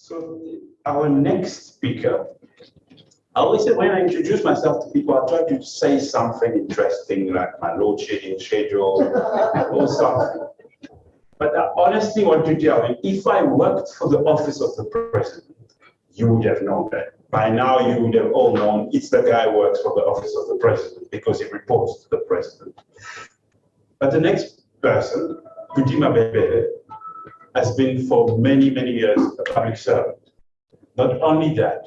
So our next speaker, I always say when I introduce myself to people, I try to say something interesting like my load shedding schedule or something. But I honestly want to tell you, if I worked for the office of the president, you would have known that. By now, you would have all known it's the guy who works for the office of the president because he reports to the president. But the next person, Kuti Mabebele, has been for many, many years a public servant. Not only that,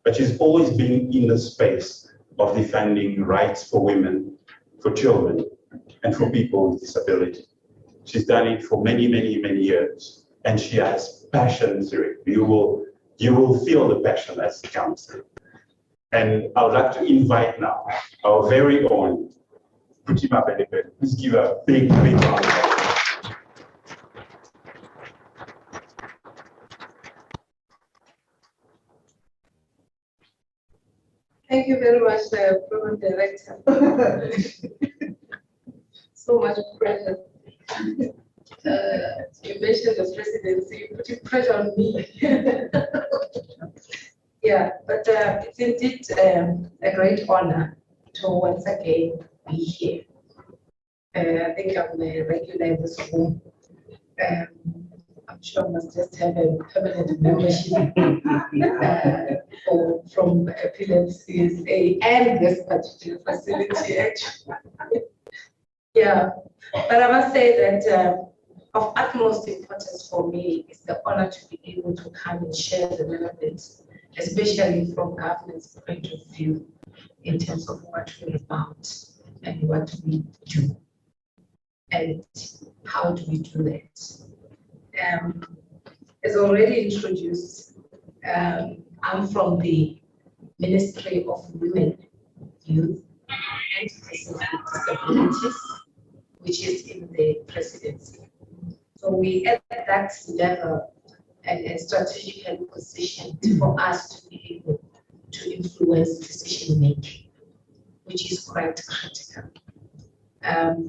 but she's always been in the space of defending rights for women, for children, and for people with disability. She's done it for many, many, many years, and she has passion through it. You will feel the passion as it comes through. And I would like to invite now our very own Kuti Mabebele. Please give a big, big round of applause. Thank you very much, Program Director. So much pressure. You mentioned the presidency, you put pressure on me. Yeah, but it's indeed a great honor to once again be here. I think I'm a regular in this room. I'm sure I must just have a permanent membership from epilepsy and this particular facility, actually. Yeah, but I must say that of utmost importance for me is the honor to be able to come and share the relevance, especially from government's point of view, in terms of what we're about and what we do, and how do we do that. As already introduced, I'm from the Ministry of Women, Youth, and Persons with Disabilities, which is in the presidency. So we at that level and strategically positioned for us to be able to influence decision making, which is quite critical,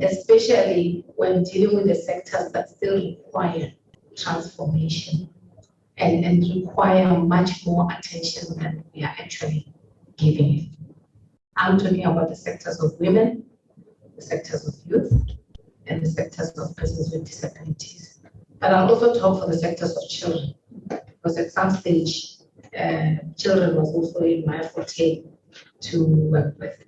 especially when dealing with the sectors that still require transformation and require much more attention than we are actually giving it. I'm talking about the sectors of women, the sectors of youth, and the sectors of persons with disabilities. But I'll also talk for the sectors of children, because at some stage, children was also in my forte to work with.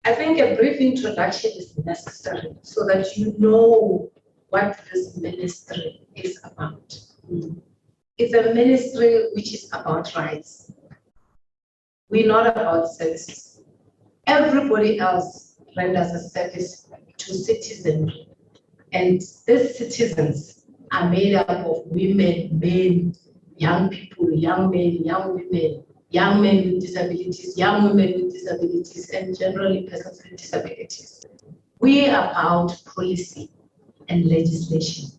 I think a brief introduction is necessary so that you know what this ministry is about. It's a ministry which is about rights. We're not about services. Everybody else renders a service to citizenry. And these citizens are made up of women, men, young people, young men, young women, young men with disabilities, young women with disabilities, and generally persons with disabilities. We are about policy and legislation.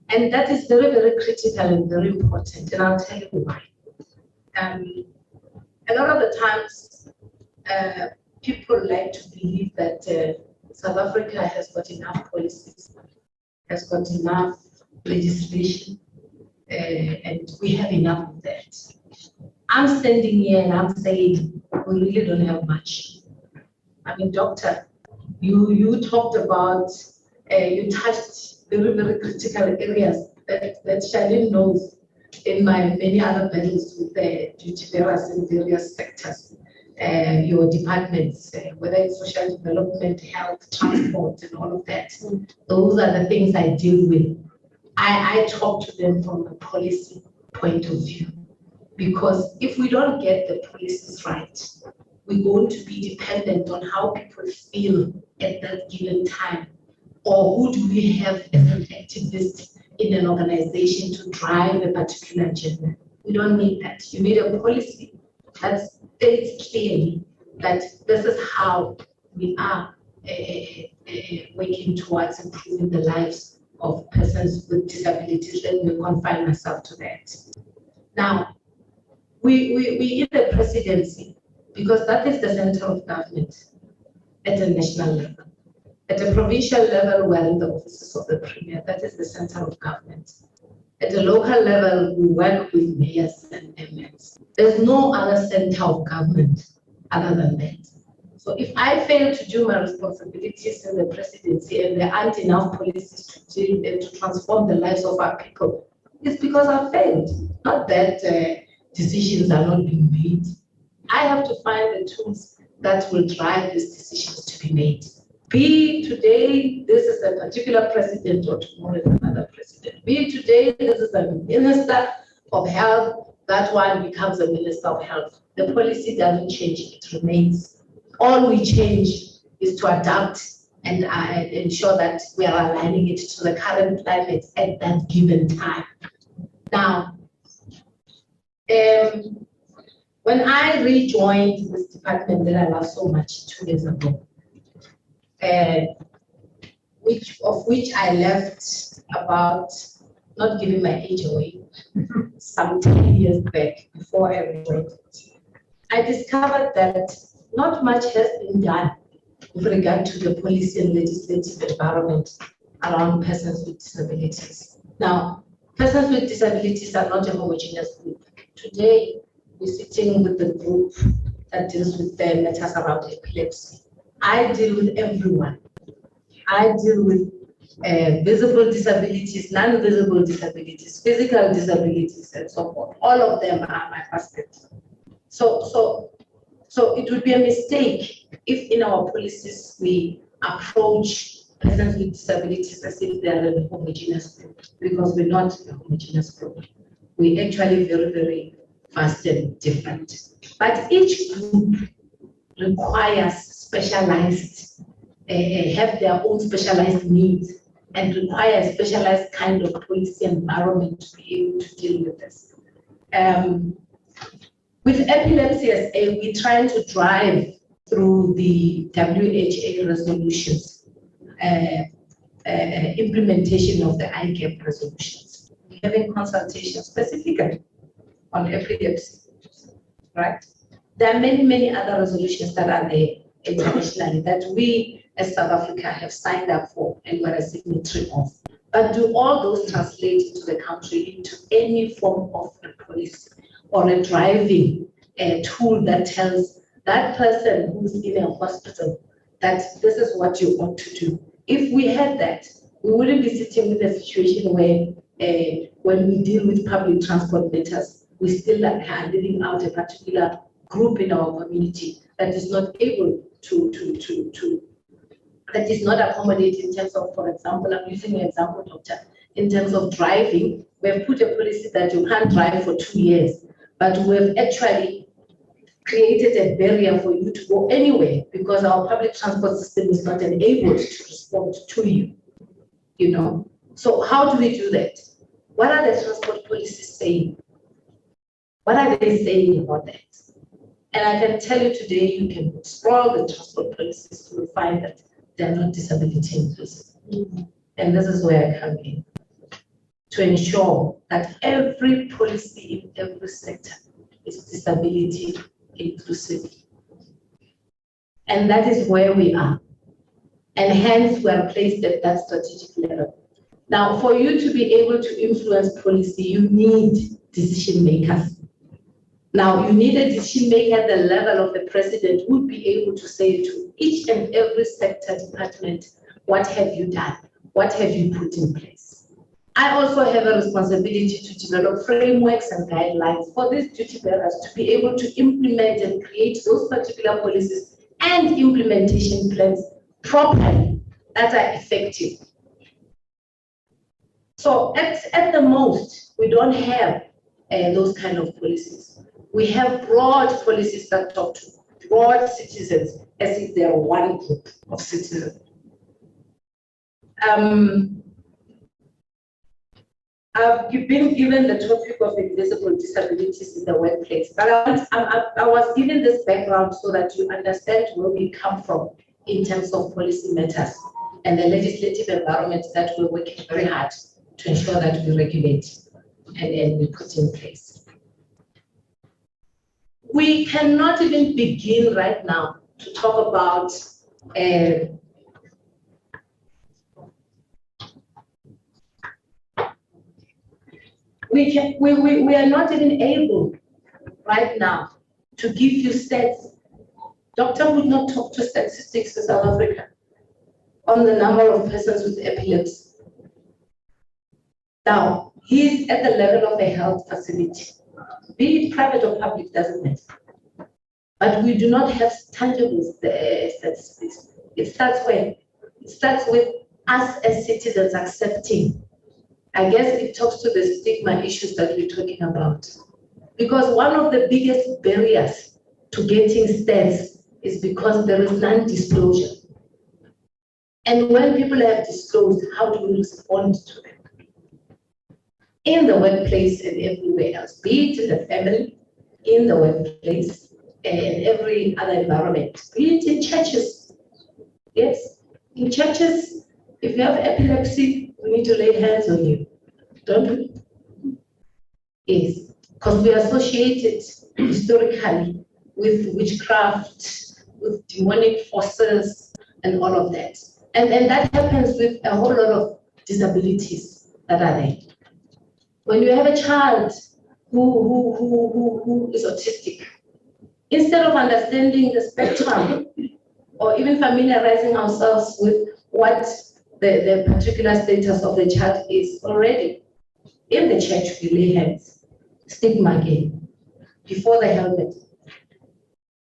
And that is very, very critical and very important, and I'll tell you why. A lot of the times, people like to believe that South Africa has got enough policies, has got enough legislation, and we have enough of that. I'm standing here and I'm saying we really don't have much. I mean, doctor, you talked about, you touched very, very critical areas that Charlene knows in my many other battles with the duty bearers in various sectors, your departments, whether it's social development, health, transport, and all of that. Those are the things I deal with. I talk to them from a policy point of view. Because if we don't get the policies right, we're going to be dependent on how people feel at that given time, or who do we have as an activist in an organization to drive a particular agenda. We don't need that. You need a policy that states clearly that this is how we are working towards improving the lives of persons with disabilities. Let me confine myself to that. Now, we in the presidency, because that is the center of government at the national level. At a provincial level, we're in the offices of the Premier, that is the center of government. At a local level, we work with mayors and MMs. There's no other center of government other than that. So if I fail to do my responsibilities in the presidency and there aren't enough policies to deal and to transform the lives of our people, it's because I failed. Not that decisions are not being made. I have to find the tools that will drive these decisions to be made. Be today, this is a particular president, or tomorrow is another president. Be today, this is a minister of health, that one becomes a minister of health. The policy doesn't change, it remains. All we change is to adapt and ensure that we are aligning it to the current climate at that given time. Now, when I rejoined this department that I love so much 2 years ago, which I left about, not giving my age away, some 10 years back before I rejoined, I discovered that not much has been done with regard to the policy and legislative environment around persons with disabilities. Now, persons with disabilities are not a homogeneous group. Today, we're sitting with the group that deals with the matters around epilepsy. I deal with everyone. I deal with visible disabilities, non-visible disabilities, physical disabilities, and so forth. All of them are my basket. So it would be a mistake if in our policies we approach persons with disabilities as if they are a homogeneous group, because we're not a homogeneous group. We're actually very, very vast and different. But each group requires specialized, have their own specialized needs and require a specialized kind of policy environment to be able to deal with this. With epilepsy SA, we're trying to drive through the WHA resolutions, implementation of the IGAP resolutions. We're having consultations specifically on epilepsy, right? There are many, many other resolutions that are there internationally that we as South Africa have signed up for and were a signatory of. But do all those translate into the country into any form of a policy or a driving tool that tells that person who's in a hospital that this is what you ought to do? If we had that, we wouldn't be sitting with a situation where when we deal with public transport matters, we still are leaving out a particular group in our community that is not able that is not accommodated in terms of, for example, I'm using an example, doctor, in terms of driving. We have put a policy that you can't drive for 2 years, but we have actually created a barrier for you to go anywhere because our public transport system is not enabled to respond to you, you know. So how do we do that? What are the transport policies saying? What are they saying about that? And I can tell you today, you can explore the transport policies, you will find that they're not disability inclusive. And this is where I come in, to ensure that every policy in every sector is disability inclusive. And that is where we are. And hence we are placed at that strategic level. Now, for you to be able to influence policy, you need decision makers. Now, you need a decision maker at the level of the president who would be able to say to each and every sector department, what have you done? What have you put in place? I also have a responsibility to develop frameworks and guidelines for these duty bearers to be able to implement and create those particular policies and implementation plans properly that are effective. So at the most, we don't have those kind of policies. We have broad policies that talk to broad citizens as if they are one group of citizens. I've been given the topic of invisible disabilities in the workplace, but I was given this background so that you understand where we come from in terms of policy matters and the legislative environment that we're working very hard to ensure that we regulate and we put in place. We cannot even begin right now to talk about We are not even able right now to give you stats. Doctor would not talk to statistics in South Africa on the number of persons with epilepsy. Now, he's at the level of a health facility, be it private or public, doesn't matter. But we do not have tangible statistics. It starts when? It starts with us as citizens accepting. I guess it talks to the stigma issues that we're talking about. Because one of the biggest barriers to getting stats is because there is non-disclosure. And when people have disclosed, how do we respond to them? In the workplace and everywhere else, be it in the family, in the workplace, and every other environment, be it in churches. Yes, in churches, if you have epilepsy, we need to lay hands on you, don't we? Yes, because we are associated historically with witchcraft, with demonic forces, and all of that. And that happens with a whole lot of disabilities that are there. When you have a child who is autistic, instead of understanding the spectrum or even familiarizing ourselves with what the particular status of the child is already, in the church we lay hands, stigma again, before the helmet,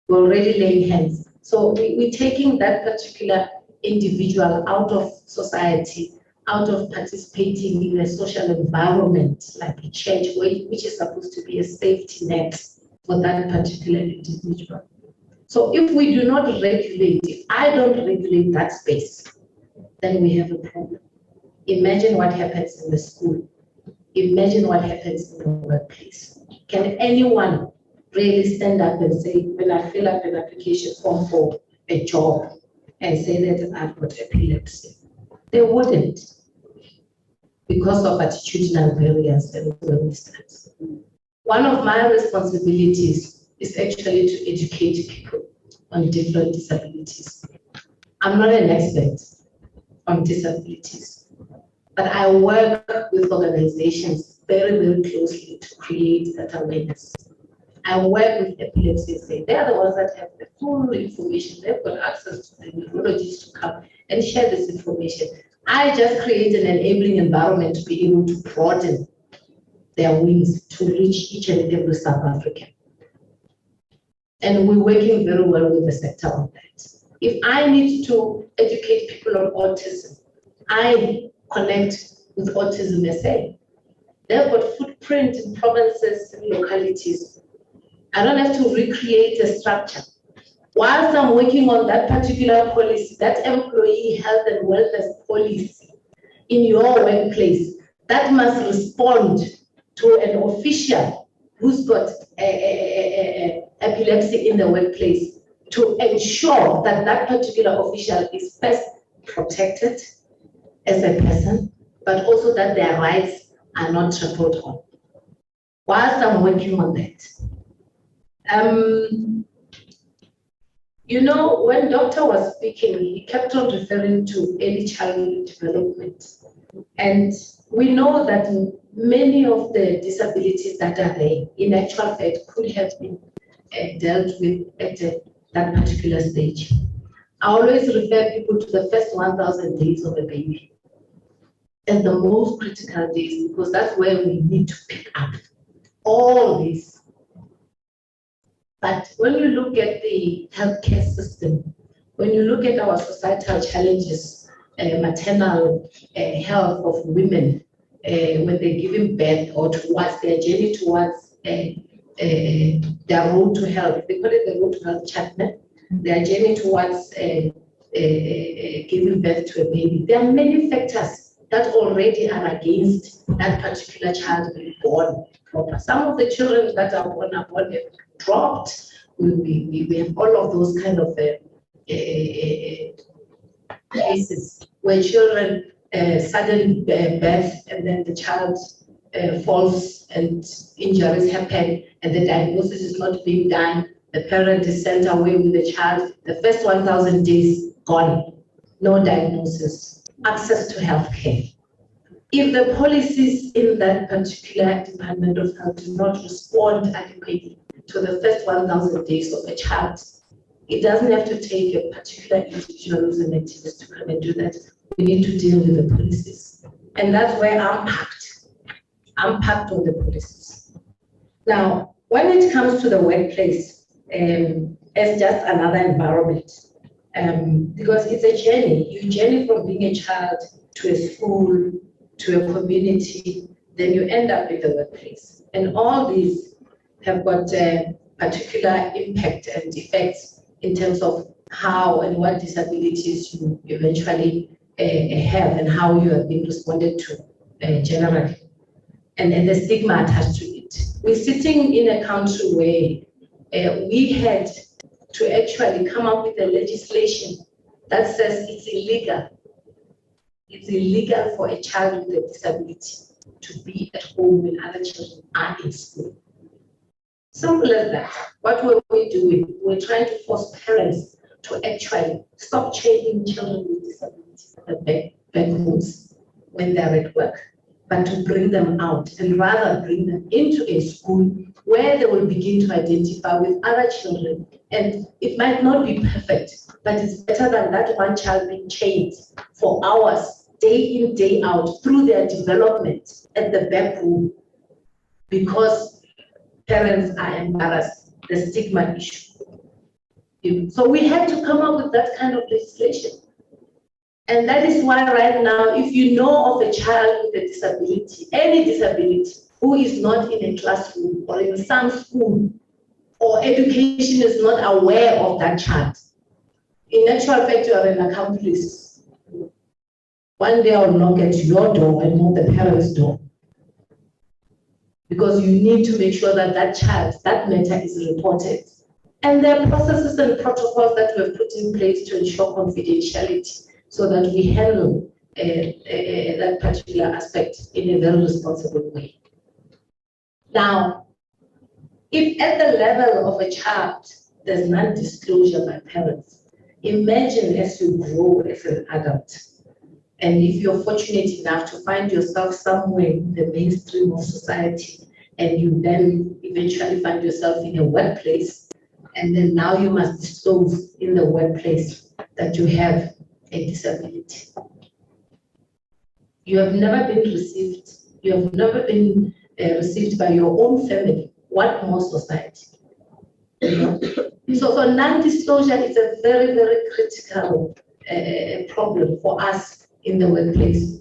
we're already laying hands. So we're taking that particular individual out of society, out of participating in a social environment like a church, which is supposed to be a safety net for that particular individual. So if we do not regulate, if I don't regulate that space, then we have a problem. Imagine what happens in the school. Imagine what happens in the workplace. Can anyone really stand up and say, when I fill up an application form for a job and say that I've got epilepsy? They wouldn't, because of attitudinal barriers and resistance. One of my responsibilities is actually to educate people on different disabilities. I'm not an expert on disabilities, but I work with organizations very, very closely to create that awareness. I work with epilepsy. They're the ones that have the full information. They've got access to the neurologists to come and share this information. I just create an enabling environment to be able to broaden their wings to reach each and every South African. And we're working very well with the sector on that. If I need to educate people on autism, I connect with Autism SA. They've got footprint in provinces and localities. I don't have to recreate a structure. Whilst I'm working on that particular policy, that employee health and wellness policy in your workplace, that must respond to an official who's got epilepsy in the workplace to ensure that that particular official is first protected as a person, but also that their rights are not trampled on. Whilst I'm working on that, you know, when doctor was speaking, he kept on referring to early childhood development. And we know that many of the disabilities that are there, in actual fact, could have been dealt with at that particular stage. I always refer people to the first 1,000 days of a baby as the most critical days, because that's where we need to pick up all this. But when you look at the healthcare system, when you look at our societal challenges, maternal health of women, when they're giving birth or towards their journey towards their road to health, they call it the road to health chapter, their journey towards giving birth to a baby. There are many factors that already are against that particular child being born proper. Some of the children that are born dropped. We have all of those kind of cases where children sudden birth and then the child falls and injuries happen and the diagnosis is not being done. The parent is sent away with the child. The first 1,000 days gone, no diagnosis, access to health care. if the policies in that particular Department of Health do not respond adequately to the first 1,000 days of a child, it doesn't have to take a particular individual who's an activist to come and do that. We need to deal with the policies. And that's where I'm packed. I'm packed on the policies. Now, when it comes to the workplace, as just another environment, because it's a journey. You journey from being a child to a school, to a community, then you end up in the workplace. And all these have got a particular impact and effects in terms of how and what disabilities you eventually have and how you have been responded to generally. And the stigma attached to it. We're sitting in a country where we had to actually come up with a legislation that says it's illegal. It's illegal for a child with a disability to be at home when other children are in school. Simple as that. What were we doing? We're trying to force parents to actually stop training children with disabilities at the back rooms when they're at work, but to bring them out and rather bring them into a school where they will begin to identify with other children. And it might not be perfect, but it's better than that one child being chained for hours, day in, day out, through their development at the back room, because parents are embarrassed, the stigma issue. So we had to come up with that kind of legislation. And that is why right now, if you know of a child with a disability, any disability, who is not in a classroom or in some school, or education is not aware of that child, in actual fact, you are an accomplice. One day I'll knock at your door and not the parents' door. Because you need to make sure that that child, that matter is reported. And there are processes and protocols that we have put in place to ensure confidentiality so that we handle that particular aspect in a very responsible way. Now, if at the level of a child, there's non-disclosure by parents, imagine as you grow as an adult, and if you're fortunate enough to find yourself somewhere in the mainstream of society, and you then eventually find yourself in a workplace, and then now you must disclose in the workplace that you have a disability. You have never been received, you have never been received by your own family. What more society? You know? So non-disclosure is a very, very critical problem for us in the workplace.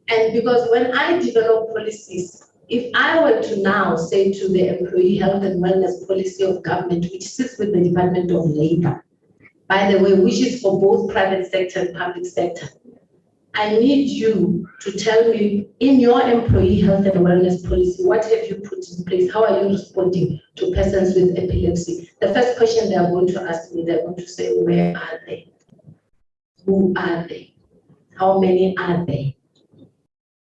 And because when I develop policies, if I were to now say to the employee health and wellness policy of government, which sits with the Department of Labor, by the way, which is for both private sector and public sector, I need you to tell me in your employee health and wellness policy, what have you put in place? How are you responding to persons with epilepsy? The first question they are going to ask me, they're going to say, where are they? Who are they? How many are they?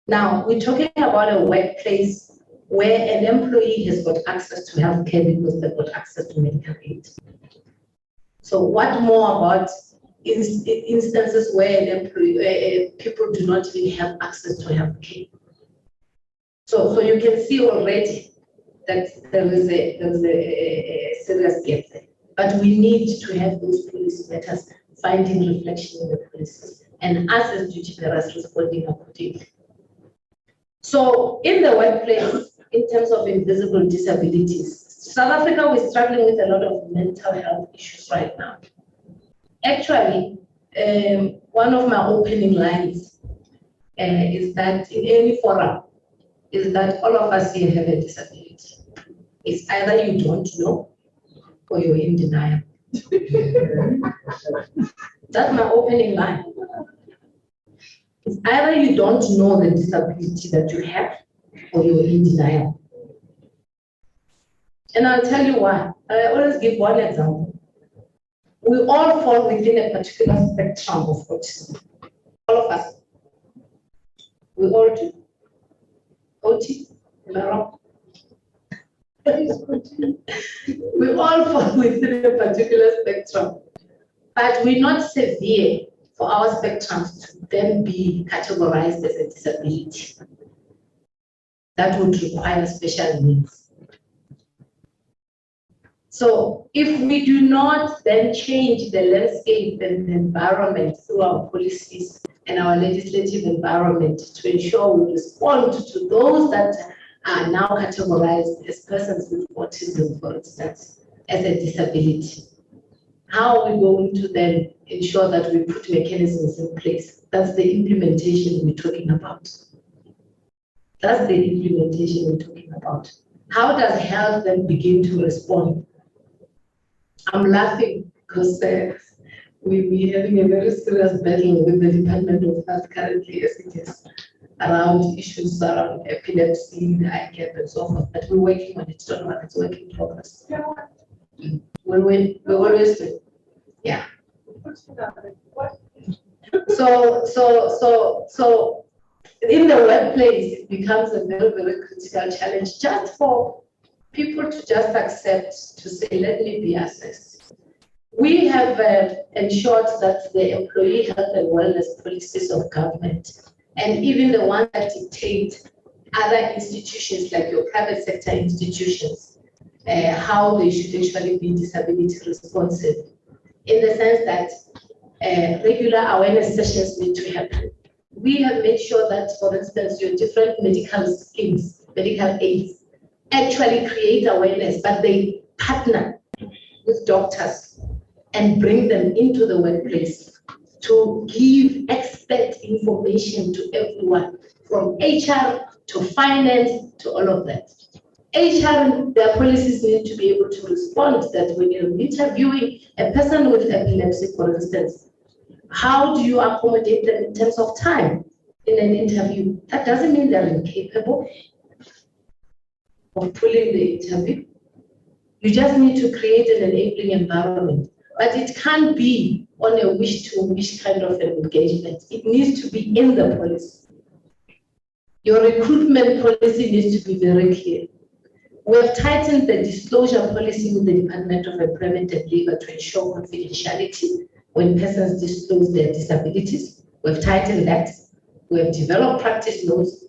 Now, we're talking about a workplace where an employee has got access to healthcare because they've got access to medical aid. So what more about instances where an employee, people do not really have access to healthcare? So you can see already that there is a serious gap there. But we need to have those policy matters finding reflection in the policies, and us as duty bearers responding accordingly. So in the workplace, in terms of invisible disabilities, South Africa, we're struggling with a lot of mental health issues right now. Actually, one of my opening lines is that in any forum, is that all of us here have a disability. It's either you don't know or you're in denial. That's my opening line. It's either you don't know the disability that you have or you're in denial. And I'll tell you why. I always give one example. We all fall within a particular spectrum of autism. All of us. We all do. OT, am I wrong? We all fall within a particular spectrum, but we're not severe for our spectrums to then be categorized as a disability. That would require special needs. So if we do not then change the landscape and the environment through our policies and our legislative environment to ensure we respond to those that are now categorized as persons with autism, for instance, as a disability, how are we going to then ensure that we put mechanisms in place? That's the implementation we're talking about. That's the implementation we're talking about. How does health then begin to respond? I'm laughing because we're having a very serious battle with the Department of Health currently as it is around issues around epilepsy, the ICAP and so forth, but we're working on it. Don't worry, it's a work in progress. We always do. Yeah. So in the workplace, it becomes a very, very critical challenge just for people to just accept to say, let me be assessed. We have ensured that the employee health and wellness policies of government, and even the ones that dictate other institutions like your private sector institutions, how they should actually be disability responsive, in the sense that regular awareness sessions need to happen. We have made sure that, for instance, your different medical schemes, medical aids, actually create awareness, but they partner with doctors and bring them into the workplace to give expert information to everyone, from HR to finance to all of that. HR, their policies need to be able to respond that when you're interviewing a person with epilepsy, for instance, how do you accommodate them in terms of time in an interview? That doesn't mean they're incapable of pulling the interview. You just need to create an enabling environment. But it can't be on a wish-to-wish kind of an engagement. It needs to be in the policy. Your recruitment policy needs to be very clear. We have tightened the disclosure policy with the Department of Employment and Labor to ensure confidentiality when persons disclose their disabilities. We've tightened that. We have developed practice notes.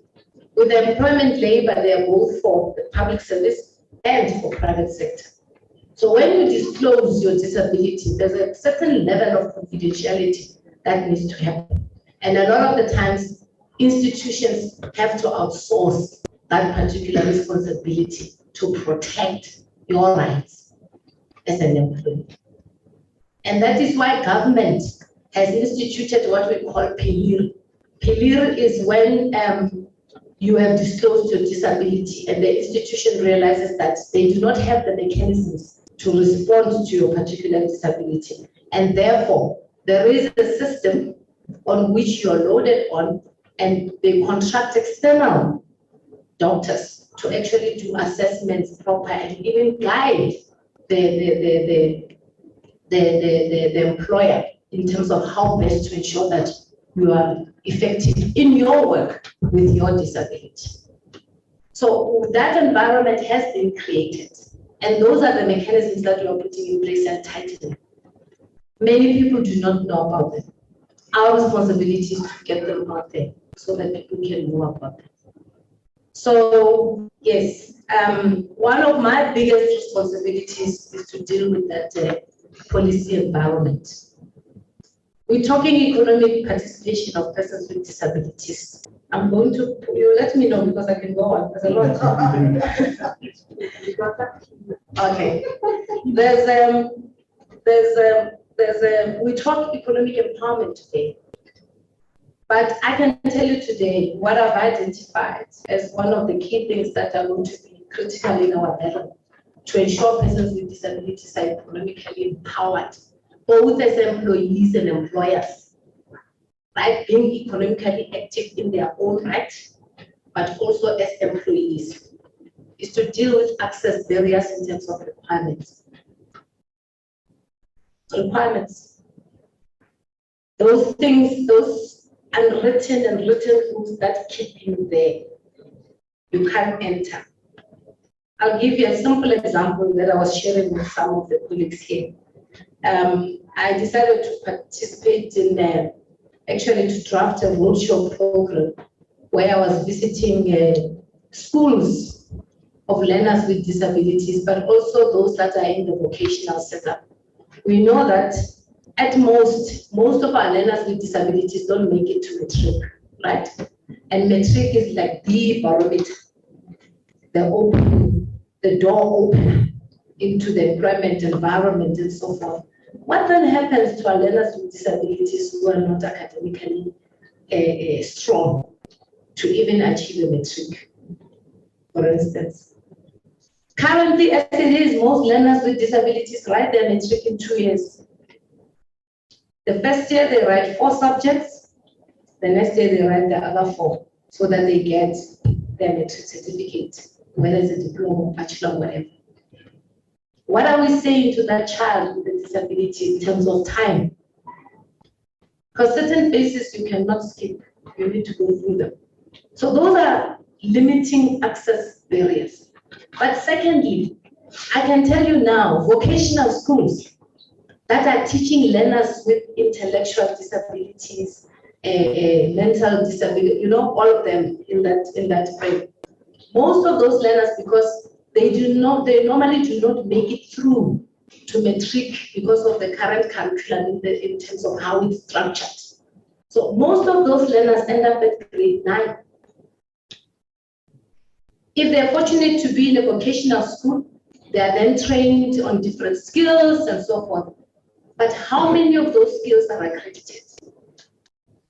With the employment labor, they are both for the public service and for private sector. So when you disclose your disability, there's a certain level of confidentiality that needs to happen. And a lot of the times, institutions have to outsource that particular responsibility to protect your rights as an employee. And that is why government has instituted what we call PILIR. PILIR is when you have disclosed your disability and the institution realizes that they do not have the mechanisms to respond to your particular disability. And therefore, there is a system on which you are loaded on, and they contract external doctors to actually do assessments proper and even guide the employer in terms of how best to ensure that you are effective in your work with your disability. So that environment has been created, and those are the mechanisms that we are putting in place and tightening. Many people do not know about them. Our responsibility is to get them out there so that people can know about them. So yes, one of my biggest responsibilities is to deal with that policy environment. We're talking economic participation of persons with disabilities. I'm going to, you let me know because I can go on. There's a lot. Okay. We talk economic empowerment today. But I can tell you today what I've identified as one of the key things that are going to be critical in our battle to ensure persons with disabilities are economically empowered, both as employees and employers, right? Being economically active in their own right, but also as employees, is to deal with access barriers in terms of requirements. Requirements. Those things, those unwritten and written rules that keep you there, you can't enter. I'll give you a simple example that I was sharing with some of the colleagues here. I decided to participate in actually to draft a roadshow program where I was visiting schools of learners with disabilities, but also those that are in the vocational setup. We know that at most of our learners with disabilities don't make it to matric, right? And matric is like the barometer, the door opener into the employment environment and so forth. What then happens to our learners with disabilities who are not academically strong to even achieve a matric, for instance? Currently, as it is, most learners with disabilities write their matric in 2 years. The first year they write 4 subjects, the next year they write the other 4, so that they get their matric certificate, whether it's a diploma, bachelor, whatever. What are we saying to that child with a disability in terms of time? Because certain phases you cannot skip, you need to go through them. So those are limiting access barriers. But secondly, I can tell you now, vocational schools that are teaching learners with intellectual disabilities, mental disability, all of them in that frame. Most of those learners, because they normally do not make it through to matric because of the current curriculum in terms of how it's structured. So most of those learners end up at grade 9. If they're fortunate to be in a vocational school, they are then trained on different skills and so forth. But how many of those skills are accredited?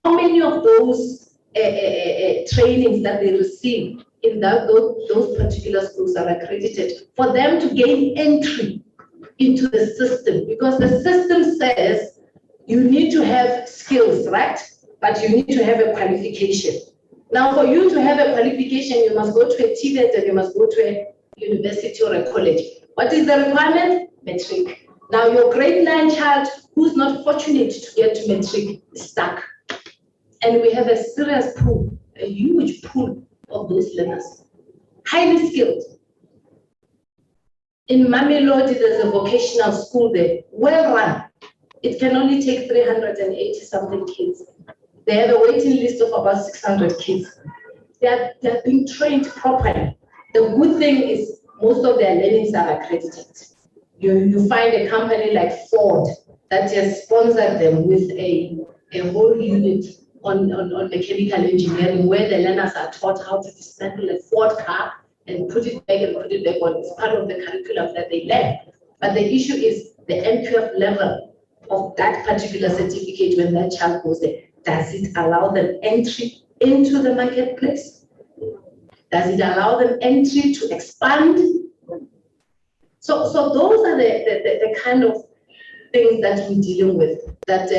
How many of those trainings that they receive in those particular schools are accredited for them to gain entry into the system? Because the system says you need to have skills, right? But you need to have a qualification. Now, for you to have a qualification, you must go to a TVET and you must go to a university or a college. What is the requirement? Matric. Now, your grade 9 child who's not fortunate to get to matric is stuck. And we have a serious pool, a huge pool of those learners, highly skilled. In Mamelodi, there's a vocational school there, well run. It can only take 380-something kids. They have a waiting list of about 600 kids. They're being trained properly. The good thing is most of their learnings are accredited. You find a company like Ford that has sponsored them with a whole unit on mechanical engineering where the learners are taught how to dismantle a Ford car and put it back on. It's part of the curriculum that they learn. But the issue is the NQF level of that particular certificate when that child goes there. Does it allow them entry into the marketplace? Does it allow them entry to expand? So those are the kind of things that we're dealing with, that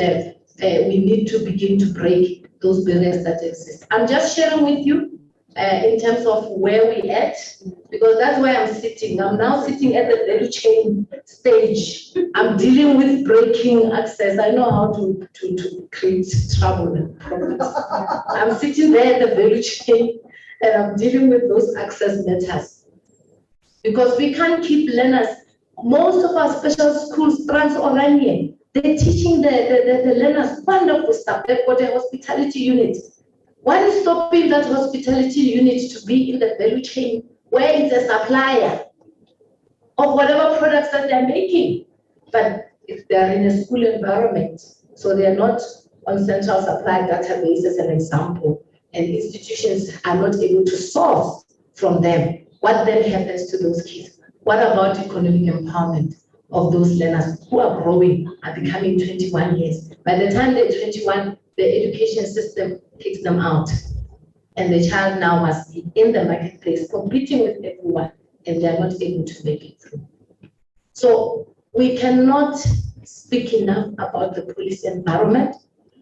we need to begin to break those barriers that exist. I'm just sharing with you in terms of where we're at, because that's where I'm sitting. I'm now sitting at the value chain stage. I'm dealing with breaking access. I know how to create trouble and problems. I'm sitting there at the value chain and I'm dealing with those access matters. Because we can't keep learners. Most of our special schools, Trans-Oranje, they're teaching the learners wonderful stuff. They've got a hospitality unit. What is stopping that hospitality unit to be in the value chain where it's a supplier of whatever products that they're making? But if they're in a school environment, so they're not on central supply database as an example, and institutions are not able to source from them, what then happens to those kids? What about economic empowerment of those learners who are growing, are becoming 21 years? By the time they're 21, the education system kicks them out. And the child now must be in the marketplace competing with everyone, and they're not able to make it through. So we cannot speak enough about the police environment.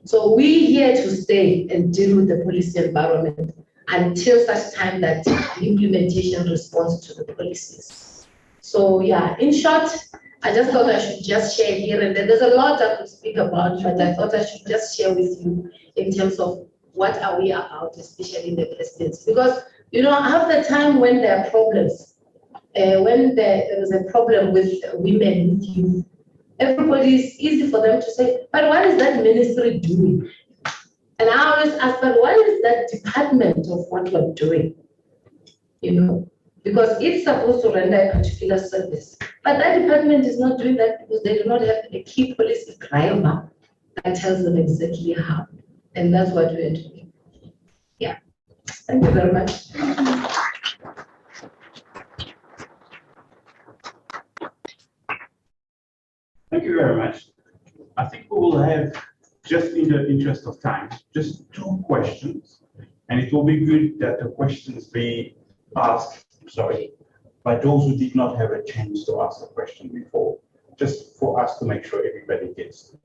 So we're here to stay and deal with the police environment until such time that the implementation responds to the policies. So yeah, in short, I just thought I should just share here and there. There's a lot I could speak about, but I thought I should just share with you in terms of what are we about, especially in the presidency. Because, half the time when there are problems, when there was a problem with women, with youth, everybody is easy for them to say, but what is that ministry doing? And I always ask, but what is that department of what you're doing? You know, because it's supposed to render a particular service, but that department is not doing that because they do not have a key policy driver that tells them exactly how. And that's what we're doing. Yeah. Thank you very much. Thank you very much. I think we will have, just in the interest of time, just 2 questions. And it will be good that the questions be asked, by those who did not have a chance to ask the question before, just for us to make sure everybody gets.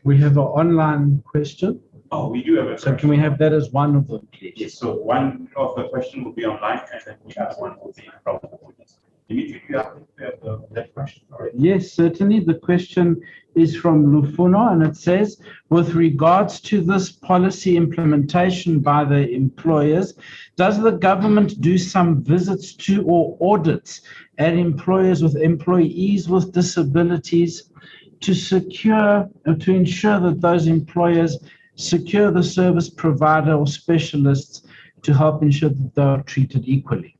We have an online question. Oh, we do have a So question. can we have that as one of them, please? Yes, so one of the question will be online and then the other one will be from the audience. Dimitri, do you have that question already? Yes, certainly. The question is from Lufuno, and it says, with regards to this policy implementation by the employers, does the government do some visits to or audits at employers with employees with disabilities to secure or to ensure that those employers secure the service provider or specialists to help ensure that they are treated equally?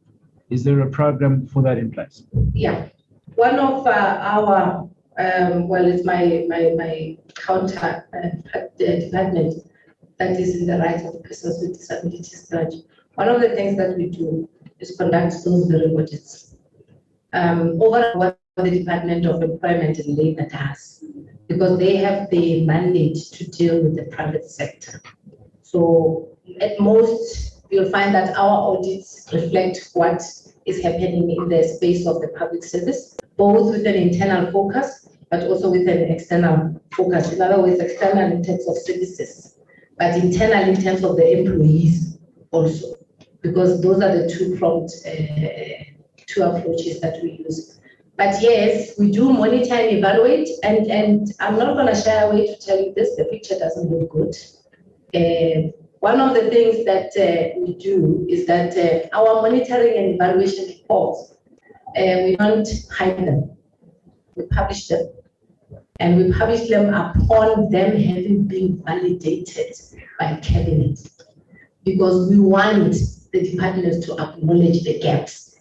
Is there a program for that in place? Yeah, one of our it's my counter department that is in the rights of persons with disabilities branch. One of the things that we do is conduct those very audits. Over what the Department of Employment and Labor does, because they have the mandate to deal with the private sector. So at most, you'll find that our audits reflect what is happening in the space of the public service, both with an internal focus, but also with an external focus. In other words, external in terms of services, but internal in terms of the employees also, because those are the two approaches that we use. But yes, we do monitor and evaluate, and I'm not going to shy away to tell you this, the picture doesn't look good. One of the things that we do is that our monitoring and evaluation reports, we don't hide them. We publish them. And we publish them upon them having been validated by cabinet. Because we want the departments to acknowledge the gaps.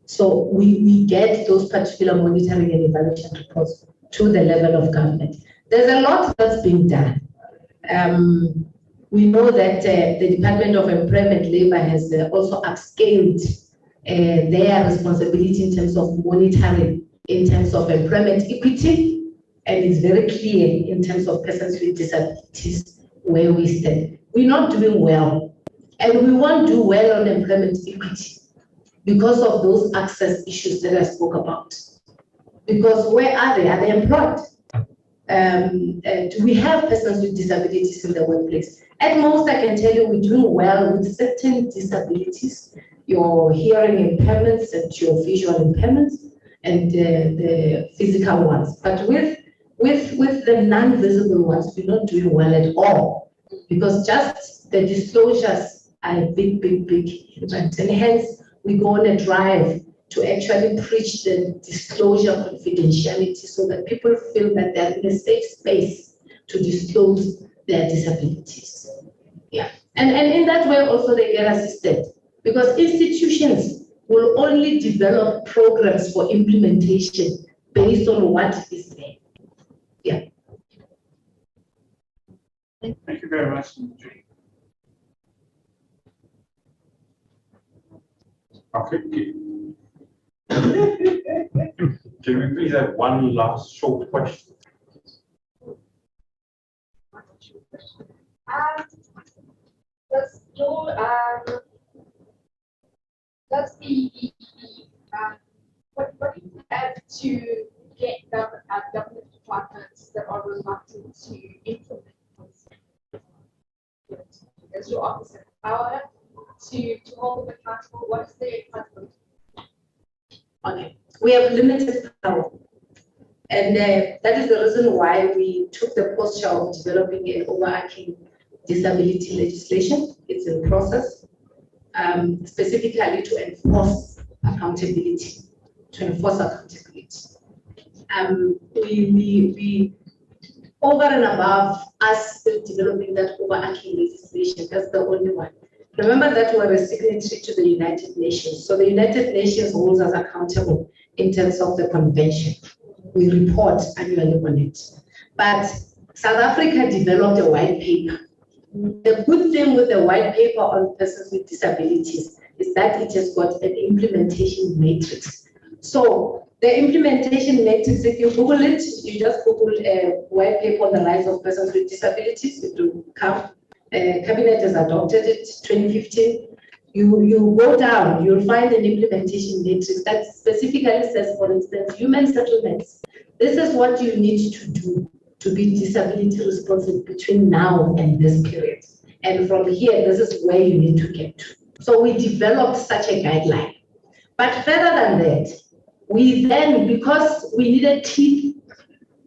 So we get those particular monitoring and evaluation reports to the level of government. There's a lot that's being done. We know that the Department of Employment Labor has also upscaled their responsibility in terms of monitoring, in terms of employment equity, and it's very clear in terms of persons with disabilities where we stand. We're not doing well, and we won't do well on employment equity because of those access issues that I spoke about. Because where are they? Are they employed? Do we have persons with disabilities in the workplace? At most, I can tell you we're doing well with certain disabilities, your hearing impairments and your visual impairments, and the physical ones. But with the non-visible ones, we're not doing well at all, because just the disclosures are a big event. And hence, we go on a drive to actually preach the disclosure confidentiality so that people feel that they're in a safe space to disclose their disabilities. Yeah. And in that way also they get assisted, because institutions will only develop programs for implementation based on what is there. Yeah. Thank you very much. Okay. Can we please have one last short question? What do you have to get government departments that are reluctant to implement those? Does your office have power to hold them accountable? What is their accountability? Okay, we have limited power. And that is the reason why we took the posture of developing an overarching disability legislation. It's in process, specifically to enforce accountability. we over and above us still developing that overarching legislation, that's the only one. Remember that we're a signatory to the United Nations. So the United Nations holds us accountable in terms of the convention. We report annually on it. But South Africa developed a white paper. The good thing with the white paper on persons with disabilities is that it has got an implementation matrix. So the implementation matrix, if you Google it, you just Google a white paper on the rights of persons with disabilities, it will come. Cabinet has adopted it 2015. You go down, you'll find an implementation matrix that specifically says, for instance, human settlements. This is what you need to do to be disability responsive between now and this period. And from here, this is where you need to get to. So we developed such a guideline. But further than that, we then, because we needed teeth,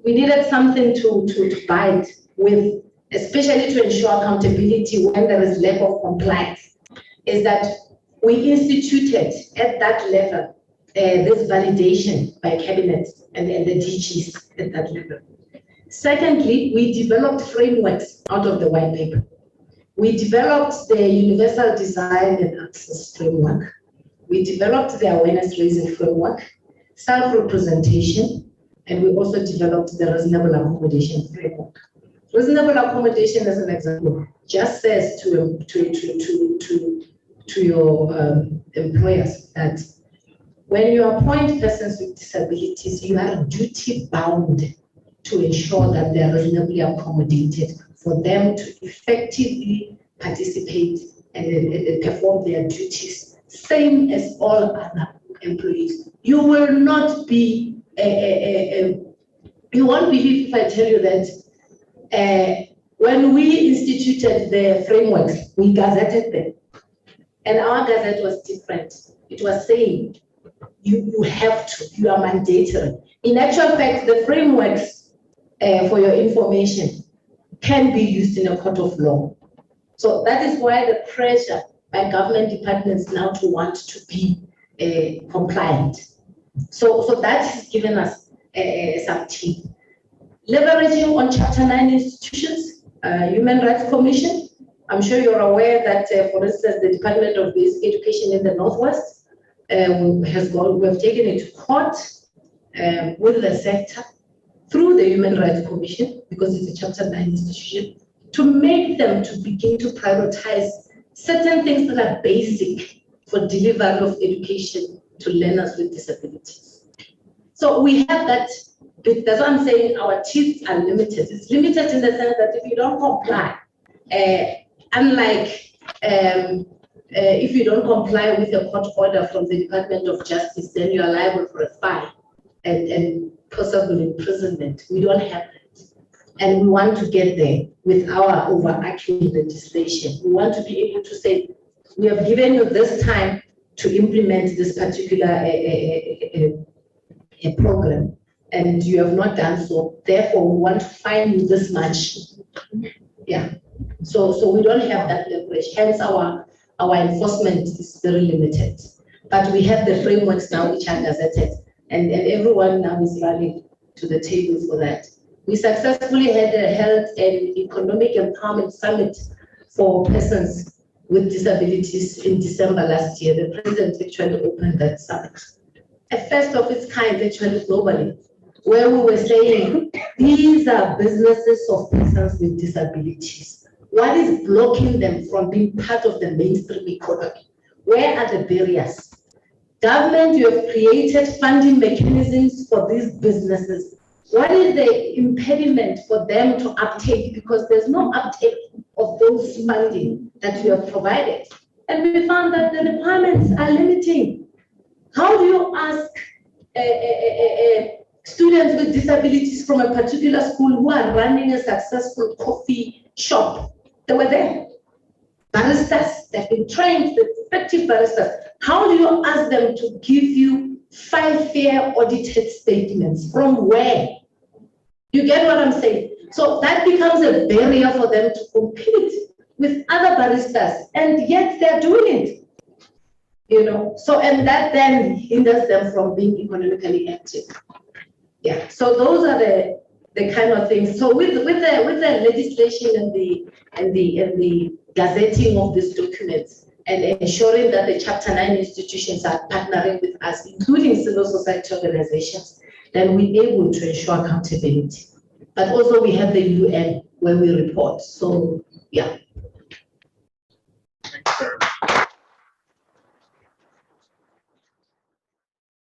we needed something to bite with, especially to ensure accountability when there is lack of compliance, is that we instituted at that level this validation by cabinet and the DGs at that level. Secondly, we developed frameworks out of the white paper. We developed the universal design and access framework. We developed the awareness raising framework, self-representation, and we also developed the reasonable accommodation framework. Reasonable accommodation, as an example, just says to your employers that when you appoint persons with disabilities, you are duty bound to ensure that they are reasonably accommodated for them to effectively participate and perform their duties, same as all other employees. You will not be, you won't believe if I tell you that when we instituted the frameworks, we gazetted them. And our gazette was different. It was saying, you have to, you are mandatory. In actual fact, the frameworks, for your information, can be used in a court of law. So that is why the pressure by government departments now to want to be compliant. So that has given us some teeth. Leveraging on Chapter 9 institutions, Human Rights Commission. I'm sure you're aware that, for instance, the Department of Basic Education in the Northwest we've taken it to court with the sector through the Human Rights Commission, because it's a Chapter 9 institution, to make them to begin to prioritize certain things that are basic for delivery of education to learners with disabilities. So we have that, that's what I'm saying, our teeth are limited. It's limited in the sense that if you don't comply, unlike if you don't comply with a court order from the Department of Justice, then you are liable for a fine and possible imprisonment. We don't have that. And we want to get there with our overarching legislation. We want to be able to say, we have given you this time to implement this particular program, and you have not done so. Therefore, we want to fine you this much. Yeah. So we don't have that leverage. Hence, our enforcement is very limited. But we have the frameworks now which are gazetted, and everyone now is running to the table for that. We successfully held an economic empowerment summit for persons with disabilities in December last year. The president actually opened that summit. A first of its kind actually globally, where we were saying, these are businesses of persons with disabilities. What is blocking them from being part of the mainstream economy? Where are the barriers? Government, you have created funding mechanisms for these businesses. What is the impediment for them to uptake? Because there's no uptake of those funding that you have provided. And we found that the departments are limiting. How do you ask students with disabilities from a particular school who are running a successful coffee shop? They were there. Baristas, they've been trained, the effective baristas. How do you ask them to give you 5 fair audited statements? From where? You get what I'm saying? So that becomes a barrier for them to compete with other baristas, and yet they're doing it. You know, so, and that then hinders them from being economically active. Yeah, so those are the kind of things. So with the legislation and the gazetting of these documents and ensuring that the Chapter 9 institutions are partnering with us, including civil society organizations, then we're able to ensure accountability. But also we have the UN where we report. So yeah.